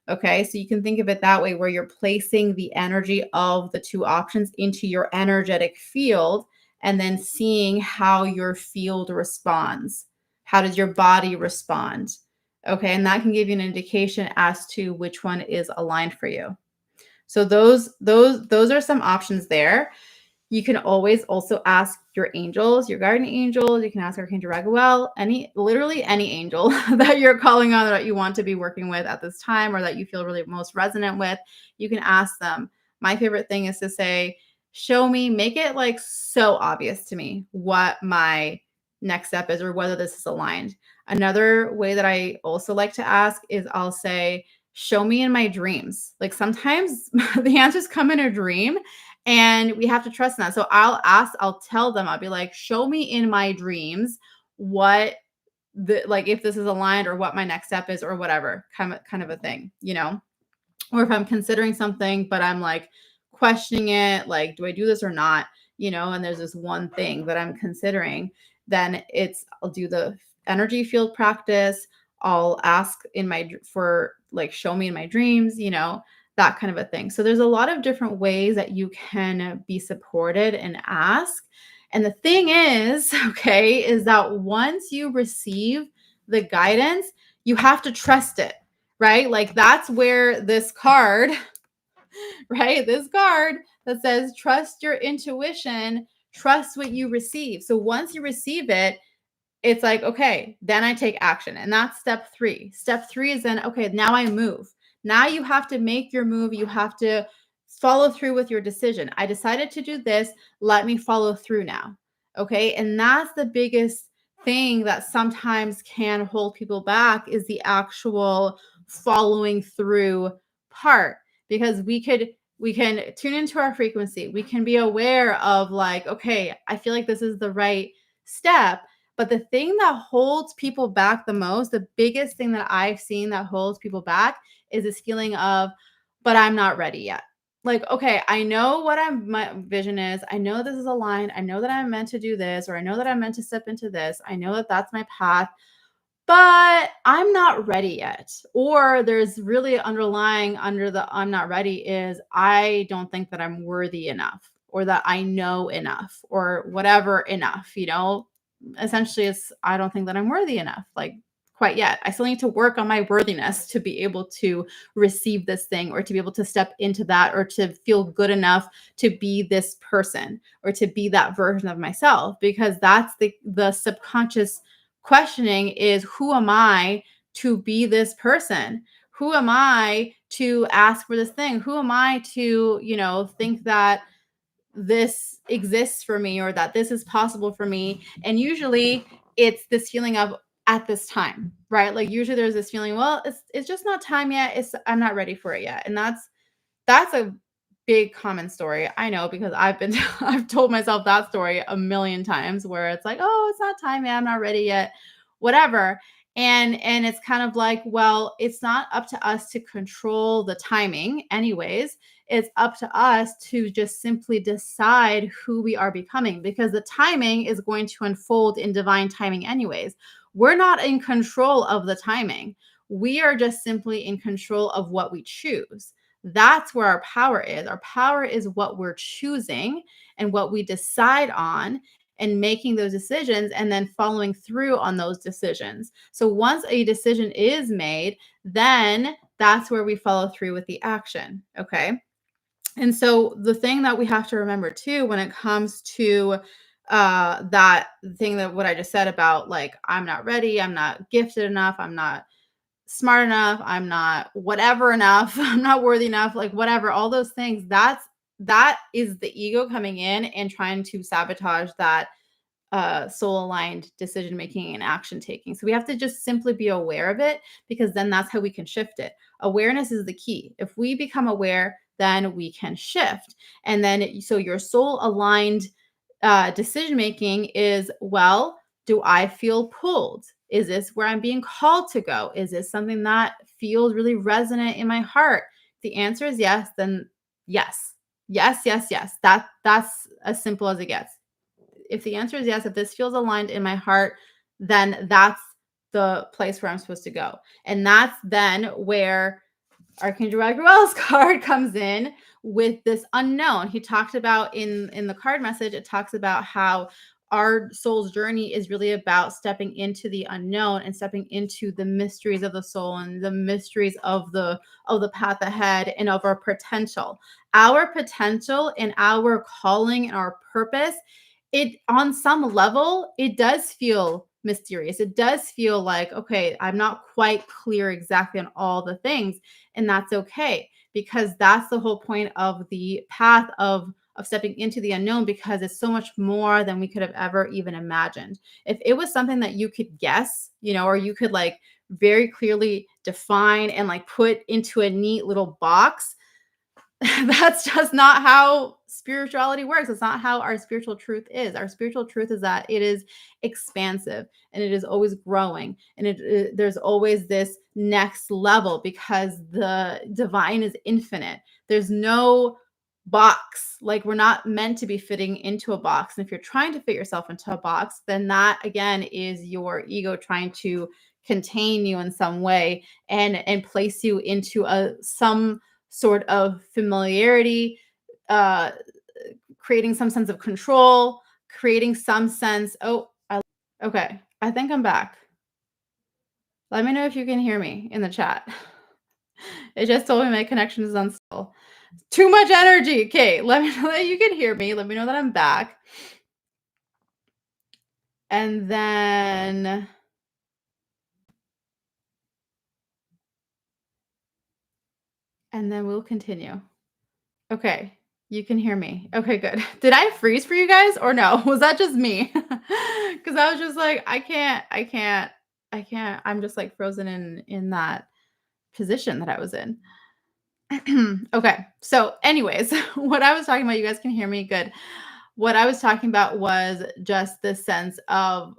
Okay, so you can think of it that way, where you're placing the energy of the two options into your energetic field and then seeing how your field responds. How does your body respond? Okay, and that can give you an indication as to which one is aligned for you. So those are some options there. You can always also ask your angels, your guardian angels. You can ask Archangel Raguel, literally any angel that you're calling on, that you want to be working with at this time, or that you feel really most resonant with. You can ask them. My favorite thing is to say, show me, make it like so obvious to me what my next step is or whether this is aligned. Another way that I also like to ask is I'll say, show me in my dreams. Like sometimes the answers come in a dream and we have to trust in that. So I'll tell them, I'll be like, show me in my dreams what like if this is aligned or what my next step is or whatever kind of a thing, or if I'm considering something, but I'm like questioning it, like, do I do this or not? And there's this one thing that I'm considering, then I'll do the energy field practice. I'll ask show me in my dreams, that kind of a thing. So there's a lot of different ways that you can be supported and ask. And the thing is, okay, is that once you receive the guidance, you have to trust it, right? Like that's where this card, right? This card that says trust your intuition, trust what you receive. So once you receive it, it's like, okay, then I take action. And that's step 3. Step 3 is then, okay, now I move. Now you have to make your move. You have to follow through with your decision. I decided to do this. Let me follow through now. Okay. And that's the biggest thing that sometimes can hold people back is the actual following through part, because we can tune into our frequency. We can be aware of like, okay, I feel like this is the right step. But the thing that holds people back the most, the biggest thing that I've seen that holds people back is this feeling of, but I'm not ready yet. Like, okay, I know what my vision is. I know this is aligned. I know that I'm meant to do this, or I know that I'm meant to step into this. I know that that's my path, but I'm not ready yet. Or there's really underlying under the I'm not ready is I don't think that I'm worthy enough, or that I know enough, or whatever enough, essentially it's I don't think that I'm worthy enough, like quite yet. I still need to work on my worthiness to be able to receive this thing, or to be able to step into that, or to feel good enough to be this person, or to be that version of myself, because that's the subconscious questioning is, who am I to be this person? Who am I to ask for this thing? Who am I to, think that this exists for me, or that this is possible for me? And usually it's this feeling of at this time, right? Like usually there's this feeling, well, it's just not time yet. I'm not ready for it yet. And that's a big common story. I know, because I've told myself that story a million times, where it's like, "Oh, it's not time yet. I'm not ready yet." Whatever. And it's kind of like, well, it's not up to us to control the timing anyways. It's up to us to just simply decide who we are becoming, because the timing is going to unfold in divine timing anyways. We're not in control of the timing. We are just simply in control of what we choose. That's where our power is. Our power is what we're choosing and what we decide on, and making those decisions and then following through on those decisions. So once a decision is made, then that's where we follow through with the action. Okay. And so the thing that we have to remember too, when it comes to that thing, that what I just said about like, I'm not ready, I'm not gifted enough, I'm not smart enough, I'm not whatever enough, I'm not worthy enough, like whatever, all those things, that is the ego coming in and trying to sabotage that soul aligned decision making and action taking. So we have to just simply be aware of it, because then that's how we can shift it. Awareness is the key. If we become aware, then we can shift. And then so your soul aligned decision making is, well, do I feel pulled? Is this where I'm being called to go? Is this something that feels really resonant in my heart? If the answer is yes, then yes. Yes, yes, yes. That's as simple as it gets. If the answer is yes, if this feels aligned in my heart, then that's the place where I'm supposed to go. And that's then where Archangel Raguel's card comes in with this unknown. He talked about in the card message, it talks about how our soul's journey is really about stepping into the unknown and stepping into the mysteries of the soul and the mysteries of the path ahead and of our potential. Our potential and our calling and our purpose, it on some level, it does feel mysterious. It does feel like, okay, I'm not quite clear exactly on all the things, and that's okay, because that's the whole point of the path of stepping into the unknown, because it's so much more than we could have ever even imagined. If it was something that you could guess, or you could like very clearly define and like put into a neat little box, that's just not how spirituality works. It's not how our spiritual truth is. Our spiritual truth is that it is expansive, and it is always growing, and there's always this next level, because the divine is infinite. There's no box. Like, we're not meant to be fitting into a box. And if you're trying to fit yourself into a box, then that again is your ego trying to contain you in some way, and place you into some sort of familiarity, uh, creating some sense of control, creating some sense. Okay. I think I'm back. Let me know if you can hear me in the chat. It just told me my connection is unstable. Too much energy. Okay, let me know that you can hear me. Let me know that I'm back. And then we'll continue. Okay, you can hear me. Okay, good. Did I freeze for you guys or no? Was that just me? Because I was just like, I can't. I'm just like frozen in that position that I was in. Okay. So, anyways, what I was talking about, you guys can hear me good. What I was talking about was just this sense of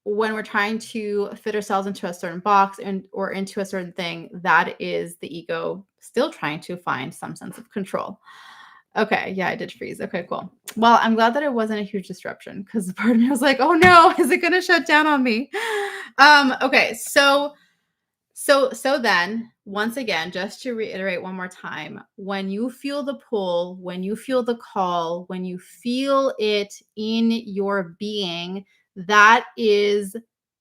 when we're trying to fit ourselves into a certain box and or into a certain thing, that is the ego still trying to find some sense of control. Okay, yeah, I did freeze. Okay, cool. Well, I'm glad that it wasn't a huge disruption because part of me was like, "Oh no, is it going to shut down on me?" Okay, so then, once again, just to reiterate one more time, when you feel the pull, when you feel the call, when you feel it in your being, that is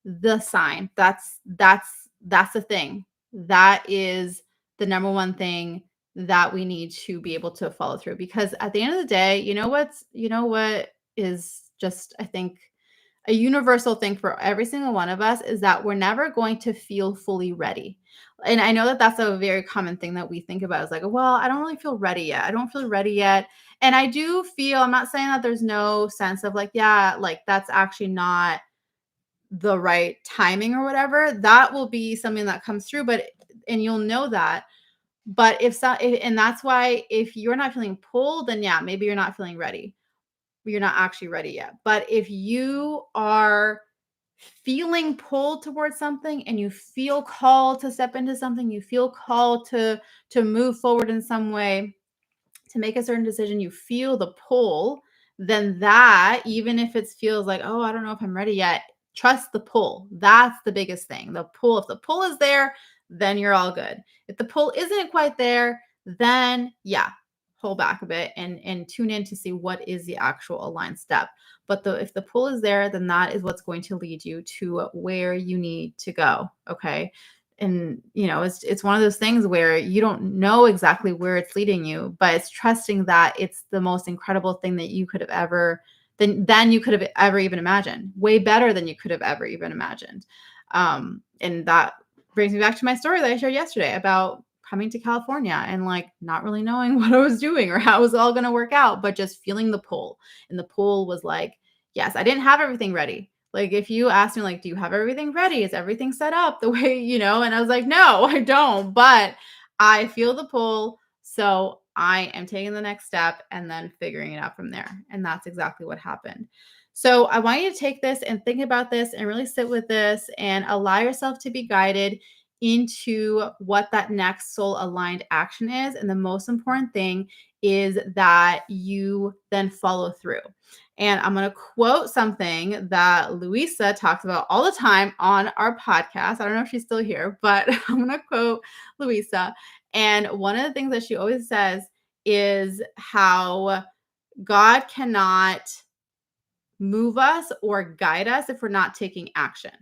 the sign. That's the thing. That is the number one thing that we need to be able to follow through because at the end of the day, you know what is just I think a universal thing for every single one of us is that we're never going to feel fully ready. And I know that that's a very common thing that we think about is like, well, I don't really feel ready yet. I don't feel ready yet. And I do feel, I'm not saying that there's no sense of like, yeah, like that's actually not the right timing or whatever. That will be something that comes through, and you'll know that. But and that's why if you're not feeling pulled, then yeah, maybe you're not feeling ready. You're not actually ready yet. But if you are feeling pulled towards something and you feel called to step into something, you feel called to move forward in some way, to make a certain decision, you feel the pull, then that, even if it feels like, oh, I don't know if I'm ready yet, trust the pull. That's the biggest thing. The pull, if the pull is there, then you're all good. If the pull isn't quite there, then yeah, pull back a bit and tune in to see what is the actual aligned step. But if the pull is there, then that is what's going to lead you to where you need to go. Okay. And it's one of those things where you don't know exactly where it's leading you, but it's trusting that it's the most incredible thing that you could have ever than you could have ever even imagined, way better than you could have ever even imagined. And that brings me back to my story that I shared yesterday about coming to California and like not really knowing what I was doing or how it was all going to work out, but just feeling the pull. And the pull was like, yes, I didn't have everything ready. Like if you asked me like, do you have everything ready? Is everything set up the way, and I was like, no, I don't, but I feel the pull. So I am taking the next step and then figuring it out from there. And that's exactly what happened. So I want you to take this and think about this and really sit with this and allow yourself to be guided into what that next soul aligned action is. And the most important thing is that you then follow through. And I'm going to quote something that Louisa talks about all the time on our podcast. I don't know if she's still here, but I'm going to quote Louisa. And one of the things that she always says is how God cannot move us or guide us if we're not taking action.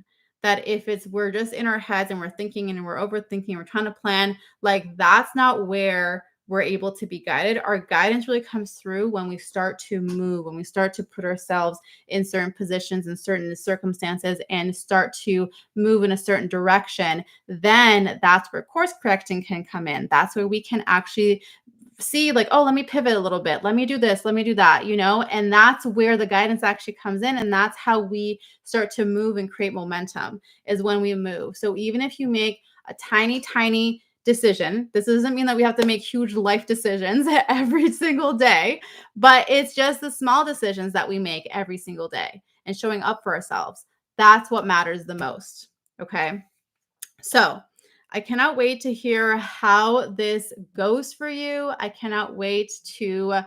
That if we're just in our heads and we're thinking and we're overthinking, we're trying to plan, like that's not where we're able to be guided. Our guidance really comes through when we start to move, when we start to put ourselves in certain positions in certain circumstances and start to move in a certain direction. Then that's where course correcting can come in. That's where we can actually see like, oh, let me pivot a little bit. Let me do this. Let me do that, and that's where the guidance actually comes in. And that's how we start to move and create momentum is when we move. So even if you make a tiny, tiny decision, this doesn't mean that we have to make huge life decisions every single day, but it's just the small decisions that we make every single day and showing up for ourselves. That's what matters the most. Okay. So I cannot wait to hear how this goes for you. I cannot wait to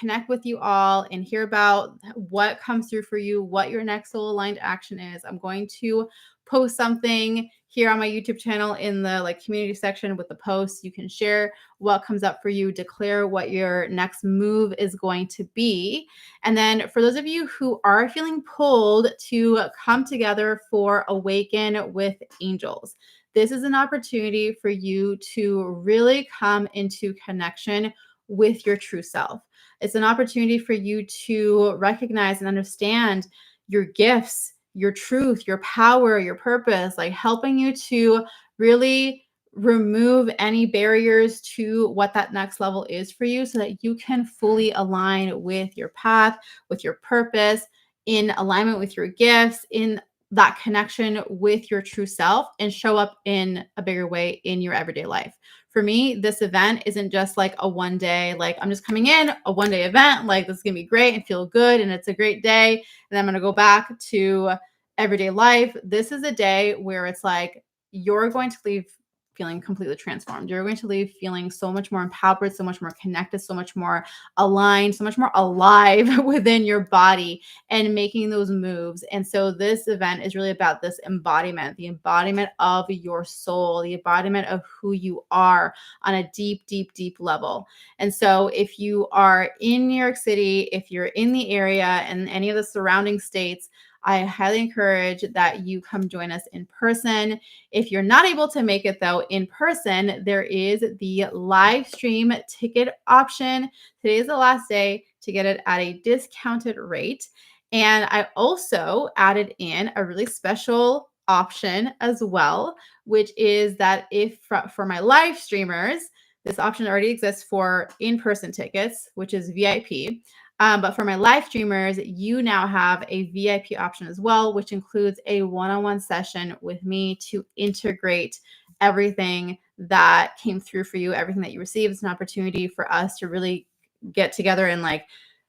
connect with you all and hear about what comes through for you, what your next soul aligned action is. I'm going to post something here on my YouTube channel in the community section with the posts. You can share what comes up for you, declare what your next move is going to be. And then for those of you who are feeling pulled to come together for Awaken with Angels, this is an opportunity for you to really come into connection with your true self. It's an opportunity for you to recognize and understand your gifts, your truth, your power, your purpose, like helping you to really remove any barriers to what that next level is for you so that you can fully align with your path, with your purpose, in alignment with your gifts, in that connection with your true self, and show up in a bigger way in your everyday life. For me, this event isn't just like a one day, like I'm just coming in, a one day event, like this is gonna be great and feel good and it's a great day. And I'm gonna go back to everyday life. This is a day where it's like you're going to leave feeling completely transformed. You're going to leave feeling so much more empowered, so much more connected, so much more aligned, so much more alive within your body and making those moves. And so this event is really about this embodiment, the embodiment of your soul, the embodiment of who you are on a deep, deep, deep level. And so if you are in New York City, if you're in the area and any of the surrounding states, I highly encourage that you come join us in person. If you're not able to make it though in person, there is the live stream ticket option. Today is the last day to get it at a discounted rate. And I also added in a really special option as well, which is that if for my live streamers, this option already exists for in-person tickets, which is VIP. But for my live streamers, you now have a VIP option as well, which includes a one-on-one session with me to integrate everything that came through for you, everything that you received. It's an opportunity for us to really get together and like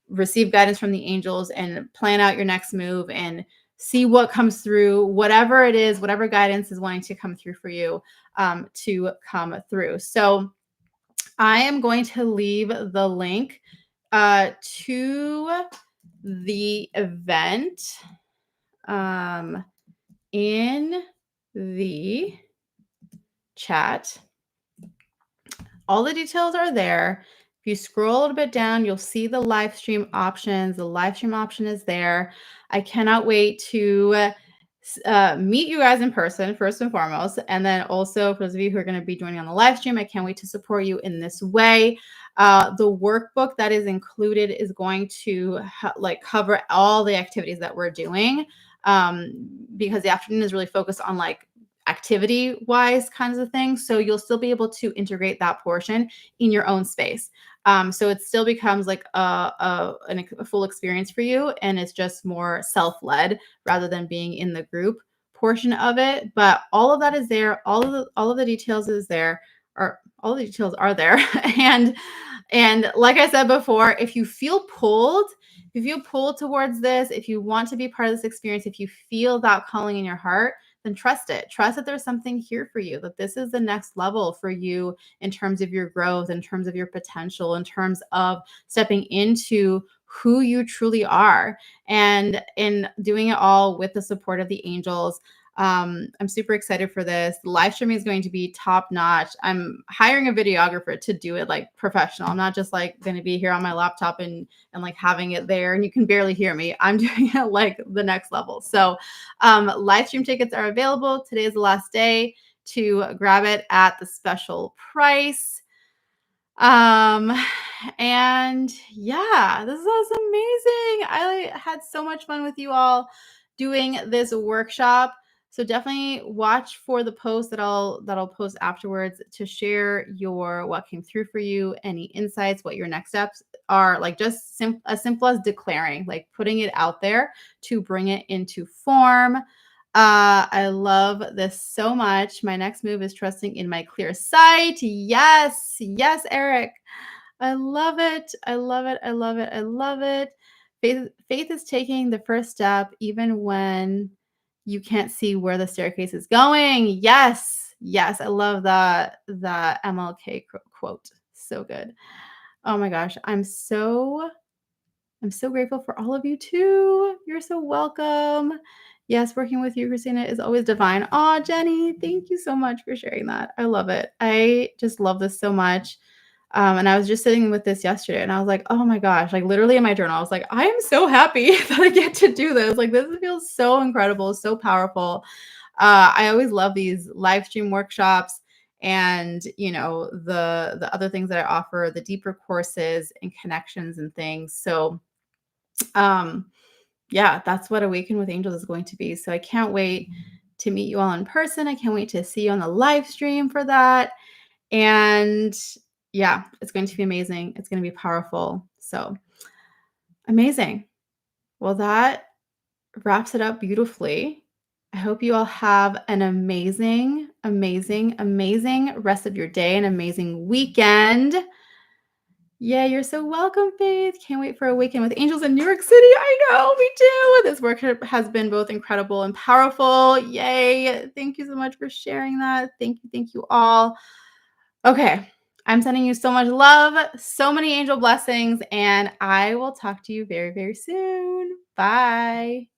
receive guidance from the angels and plan out your next move and see what comes through, whatever it is, whatever guidance is wanting to come through for you to come through. So I am going to leave the link to the event in the chat. All the details are there. If you scroll a little bit down, you'll see the live stream options. The live stream option is there. I cannot wait to meet you guys in person, first and foremost. And then also, for those of you who are going to be joining on the live stream, I can't wait to support you in this way. The workbook that is included is going to cover all the activities that we're doing because the afternoon is really focused on like activity wise kinds of things. So you'll still be able to integrate that portion in your own space. So it still becomes like a full experience for you. And it's just more self-led rather than being in the group portion of it. But all of that is there. All of the details is there, or all the details are there. And like I said before, if you feel pulled towards this, if you want to be part of this experience, if you feel that calling in your heart, then trust it. Trust that there's something here for you, that this is the next level for you in terms of your growth, in terms of your potential, in terms of stepping into who you truly are, and in doing it all with the support of the angels. I'm super excited for this. The live streaming is going to be top notch. I'm hiring a videographer to do it like professional. I'm not just like going to be here on my laptop and like having it there and you can barely hear me. I'm doing it like the next level. So live stream tickets are available. Today is the last day to grab it at the special price. And yeah, this was amazing. I had so much fun with you all doing this workshop. So definitely watch for the post that I'll post afterwards to share what came through for you, any insights, what your next steps are, like just as simple as declaring, like putting it out there to bring it into form. I love this so much. My next move is trusting in my clear sight. Yes, Eric. I love it. I love it. I love it. I love it. Faith is taking the first step, even when you can't see where the staircase is going. Yes. I love the MLK quote. So good. Oh my gosh. I'm so grateful for all of you too. You're so welcome. Yes, working with you, Christina, is always divine. Oh, Jenny, thank you so much for sharing that. I love it. I just love this so much. And I was just sitting with this yesterday and I was like, oh my gosh, like literally in my journal, I was like, I am so happy that I get to do this. Like this feels so incredible, so powerful. I always love these live stream workshops and the other things that I offer, the deeper courses and connections and things. So um yeah, that's what Awaken with Angels is going to be. So I can't wait to meet you all in person. I can't wait to see you on the live stream for that. And yeah, it's going to be amazing. It's going to be powerful. So amazing. Well, that wraps it up beautifully. I hope you all have an amazing, amazing, amazing rest of your day, an amazing weekend. Yeah, you're so welcome, Faith. Can't wait for Awaken with Angels in New York City. I know, me too. This workshop has been both incredible and powerful. Yay. Thank you so much for sharing that. Thank you all. Okay. I'm sending you so much love, so many angel blessings, and I will talk to you very, very soon. Bye.